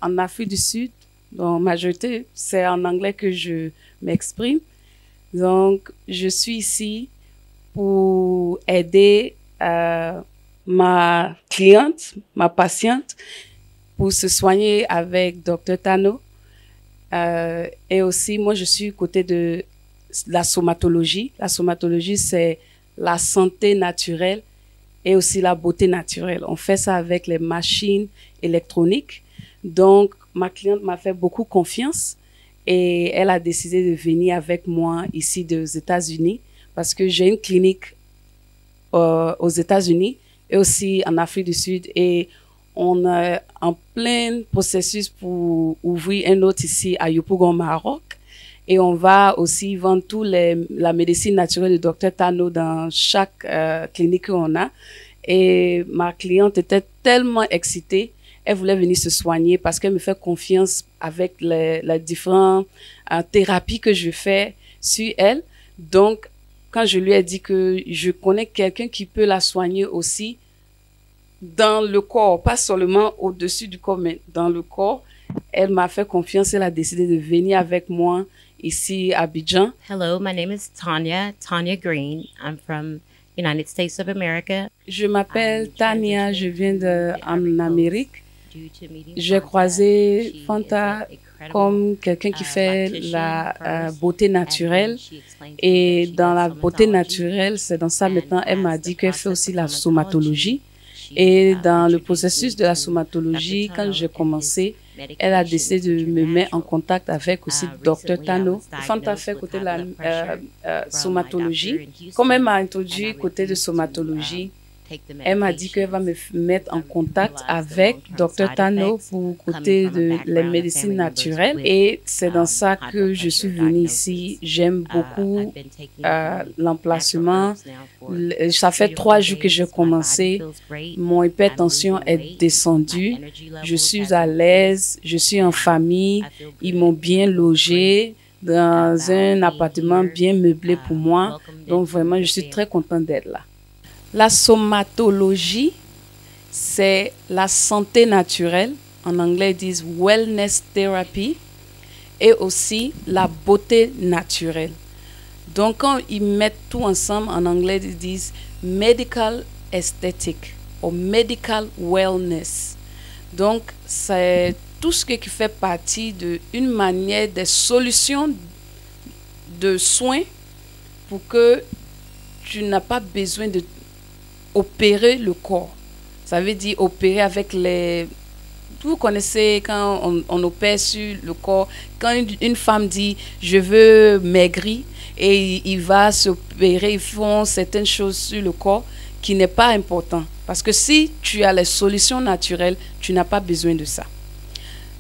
en Afrique du Sud, donc majorité, c'est en anglais que je m'exprime. Donc, je suis ici pour aider ma cliente, ma patiente, pour se soigner avec Dr Tano. Et aussi, moi, je suis côté de la somatologie. La somatologie, c'est la santé naturelle et aussi la beauté naturelle. On fait ça avec les machines électroniques. Donc, ma cliente m'a fait beaucoup confiance et elle a décidé de venir avec moi ici aux États-Unis parce que j'ai une clinique aux États-Unis et aussi en Afrique du Sud et on est en plein processus pour ouvrir un autre ici à Yopougon, Maroc. Et on va aussi vendre la médecine naturelle de Dr Tano dans chaque clinique qu'on a. Et ma cliente était tellement excitée, elle voulait venir se soigner parce qu'elle me fait confiance avec les différentes thérapies que je fais sur elle. Donc, quand je lui ai dit que je connais quelqu'un qui peut la soigner aussi dans le corps, pas seulement au-dessus du corps, mais dans le corps, elle m'a fait confiance, elle a décidé de venir avec moi ici à Abidjan. Hello, my name is Tanya Green. I'm from United States of America. Je m'appelle Tania, je viens en Amérique. J'ai croisé Fanta comme quelqu'un qui fait la beauté naturelle. Et dans la beauté naturelle, c'est dans ça maintenant, elle m'a dit qu'elle fait aussi la somatologie. Et dans le processus de la somatologie, quand j'ai commencé, elle a décidé de me mettre en contact avec aussi Dr Tano. Fanta fait côté de la somatologie. Comme elle m'a introduit côté de somatologie, elle m'a dit qu'elle va me mettre en contact avec Dr Tano pour côté de la médecine naturelle. Et c'est dans ça que je suis venue ici. J'aime beaucoup l'emplacement. Ça fait 3 jours que j'ai commencé. Mon hypertension est descendue. Je suis à l'aise. Je suis en famille. Ils m'ont bien logée dans un appartement bien meublé pour moi. Donc vraiment, je suis très contente d'être là. La somatologie, c'est la santé naturelle. En anglais, ils disent wellness therapy. Et aussi la beauté naturelle. Donc, quand ils mettent tout ensemble, en anglais, ils disent medical aesthetic ou medical wellness. Donc, c'est tout ce qui fait partie d'une manière, des solutions de soins pour que tu n'as pas besoin de opérer le corps. Ça veut dire opérer avec les... Vous connaissez quand on opère sur le corps, quand une femme dit « je veux maigrir » et il va s'opérer, ils font certaines choses sur le corps qui n'est pas important. Parce que si tu as les solutions naturelles, tu n'as pas besoin de ça.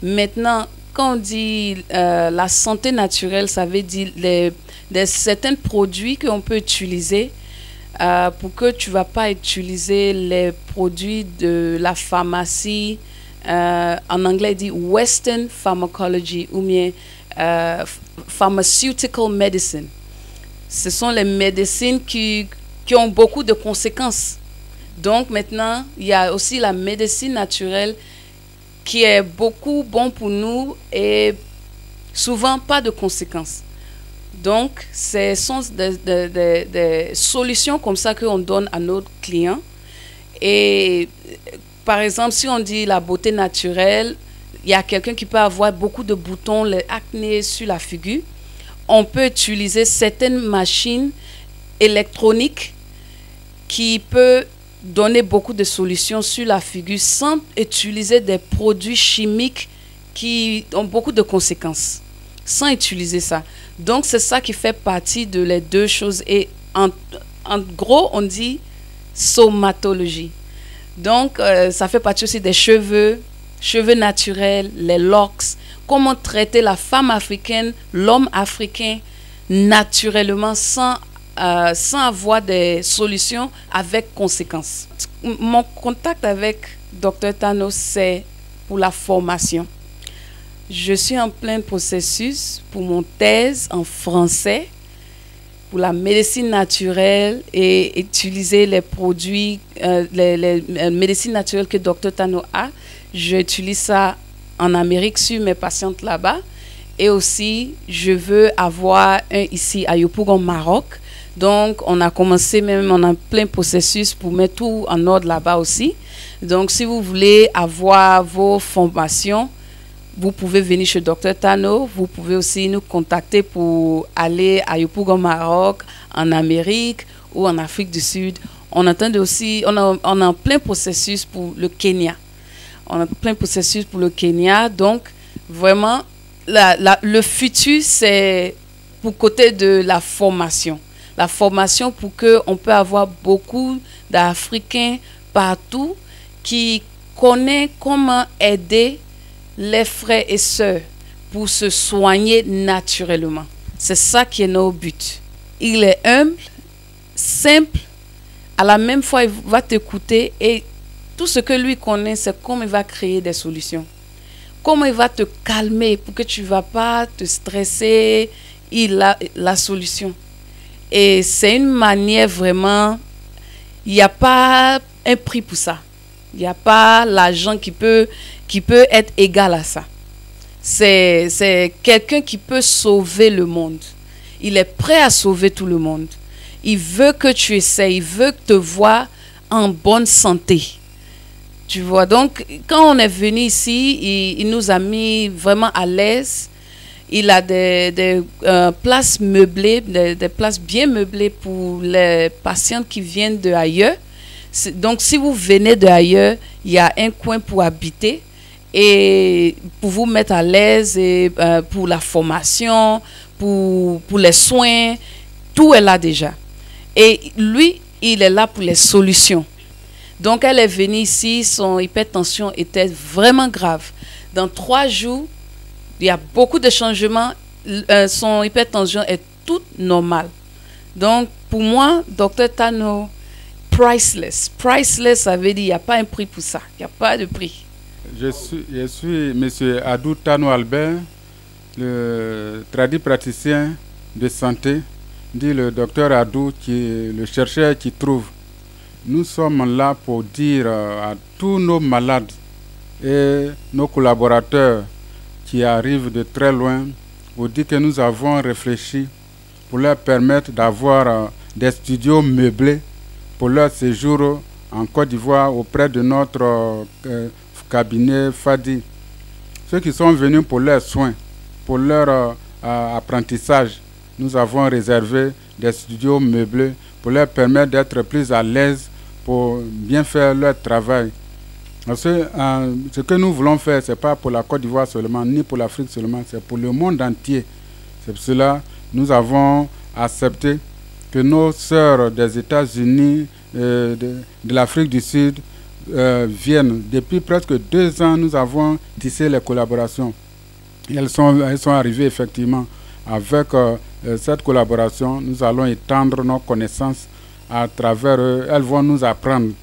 Maintenant, quand on dit la santé naturelle, ça veut dire certains produits qu'on peut utiliser pour que tu ne vas pas utiliser les produits de la pharmacie. En anglais, dit Western Pharmacology ou bien Pharmaceutical Medicine. Ce sont les médecines qui ont beaucoup de conséquences. Donc maintenant, il y a aussi la médecine naturelle qui est beaucoup bon pour nous et souvent pas de conséquences. Donc, ce sont des solutions comme ça qu'on donne à nos clients. Et par exemple, si on dit la beauté naturelle, il y a quelqu'un qui peut avoir beaucoup de boutons, l'acné sur la figure. On peut utiliser certaines machines électroniques qui peuvent donner beaucoup de solutions sur la figure sans utiliser des produits chimiques qui ont beaucoup de conséquences. Sans utiliser ça. Donc, c'est ça qui fait partie de les deux choses. Et en gros, on dit somatologie. Donc, ça fait partie aussi des cheveux naturels, les locks. Comment traiter la femme africaine, l'homme africain naturellement sans avoir des solutions avec conséquences. Mon contact avec Dr Tano, c'est pour la formation. Je suis en plein processus pour mon thèse en français pour la médecine naturelle et utiliser les produits, les médecines naturelles que Dr Tano a. J'utilise ça en Amérique sur mes patientes là-bas. Et aussi, je veux avoir un ici à Yopougon, Maroc. Donc, on a commencé même, on a plein processus pour mettre tout en ordre là-bas aussi. Donc, si vous voulez avoir vos formations, vous pouvez venir chez Dr Tano. Vous pouvez aussi nous contacter pour aller à Yopougon, Maroc, en Amérique ou en Afrique du Sud. On entend aussi, on a un plein processus pour le Kenya. On a plein processus pour le Kenya. Donc, vraiment, le futur, c'est pour côté de la formation. La formation pour qu'on peut avoir beaucoup d'Africains partout qui connaissent comment aider les frères et sœurs pour se soigner naturellement. C'est ça qui est notre but. Il est humble, simple, à la même fois il va t'écouter et tout ce que lui connaît, c'est comment il va créer des solutions. Comment il va te calmer pour que tu ne vas pas te stresser. Il a la solution. Et c'est une manière vraiment, il n'y a pas un prix pour ça. Il n'y a pas l'argent qui peut être égal à ça. C'est quelqu'un qui peut sauver le monde. Il est prêt à sauver tout le monde. Il veut que tu essaies, il veut te voir en bonne santé. Tu vois, donc quand on est venu ici, il nous a mis vraiment à l'aise. Il a des places meublées, des places bien meublées pour les patients qui viennent de ailleurs. Donc, si vous venez de ailleurs, il y a un coin pour habiter et pour vous mettre à l'aise et pour la formation, pour les soins, tout est là déjà. Et lui, il est là pour les solutions. Donc, elle est venue ici, son hypertension était vraiment grave. Dans 3 jours, il y a beaucoup de changements. Son hypertension est toute normale. Donc, pour moi, Dr Tano, priceless. Priceless, ça veut dire qu'il n'y a pas un prix pour ça. Il n'y a pas de prix. Je suis M. Adou Tano Albert, le praticien de santé, dit le docteur Adou, qui est le chercheur qui trouve. Nous sommes là pour dire à tous nos malades et nos collaborateurs qui arrivent de très loin, pour dire que nous avons réfléchi pour leur permettre d'avoir des studios meublés pour leur séjour en Côte d'Ivoire auprès de notre cabinet Fadi. Ceux qui sont venus pour leurs soins, pour leur apprentissage, nous avons réservé des studios meublés pour leur permettre d'être plus à l'aise pour bien faire leur travail. Parce que ce que nous voulons faire, ce n'est pas pour la Côte d'Ivoire seulement, ni pour l'Afrique seulement, c'est pour le monde entier. C'est pour cela que nous avons accepté que nos sœurs des États-Unis, de l'Afrique du Sud, viennent. Depuis presque 2 ans, nous avons tissé les collaborations. Et elles sont arrivées effectivement. Avec cette collaboration, nous allons étendre nos connaissances à travers eux. Elles vont nous apprendre,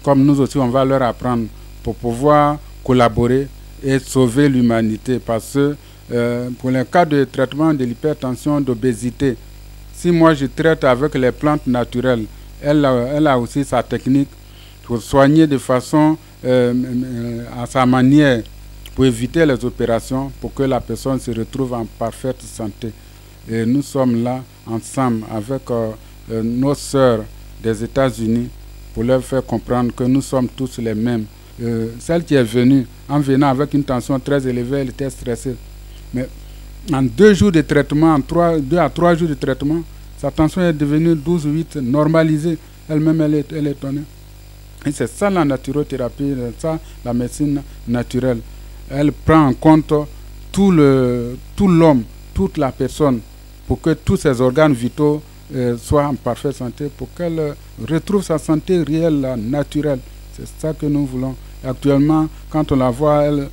comme nous aussi on va leur apprendre, pour pouvoir collaborer et sauver l'humanité. Parce que pour le cas de traitement de l'hypertension, d'obésité, si moi je traite avec les plantes naturelles, elle a aussi sa technique pour soigner de façon à sa manière, pour éviter les opérations, pour que la personne se retrouve en parfaite santé. Et nous sommes là ensemble avec nos sœurs des États-Unis pour leur faire comprendre que nous sommes tous les mêmes. Celle qui est venue, en venant avec une tension très élevée, elle était stressée. Mais en 2 jours de traitement, en 2 à 3 jours de traitement, sa tension est devenue 12,8, normalisée. Elle-même, elle est étonnée. Et c'est ça la naturothérapie, c'est ça la médecine naturelle. Elle prend en compte tout l'homme, toute la personne, pour que tous ses organes vitaux soient en parfaite santé, pour qu'elle retrouve sa santé réelle, naturelle. C'est ça que nous voulons. Actuellement, quand on la voit, elle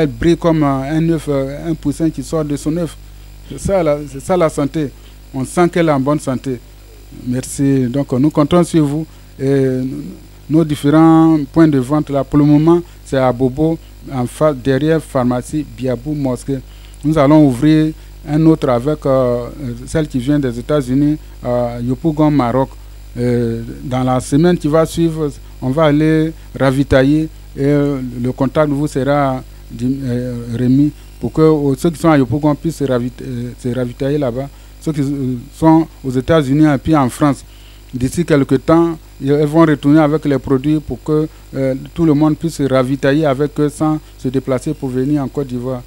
brille comme un œuf, un poussin qui sort de son œuf. C'est ça la santé. On sent qu'elle est en bonne santé. Merci. Donc nous comptons sur vous. Et nos différents points de vente là, pour le moment, c'est à Bobo, en face, derrière pharmacie Biabou Mosquée. Nous allons ouvrir un autre avec celle qui vient des États-Unis à Yopougon, Maroc. Dans la semaine qui va suivre, on va aller ravitailler et le contact vous sera remis pour que ceux qui sont à Yopougon puissent se ravitailler là-bas. Ceux qui sont aux États-Unis et puis en France, d'ici quelques temps, ils vont retourner avec les produits pour que tout le monde puisse se ravitailler avec eux sans se déplacer pour venir en Côte d'Ivoire.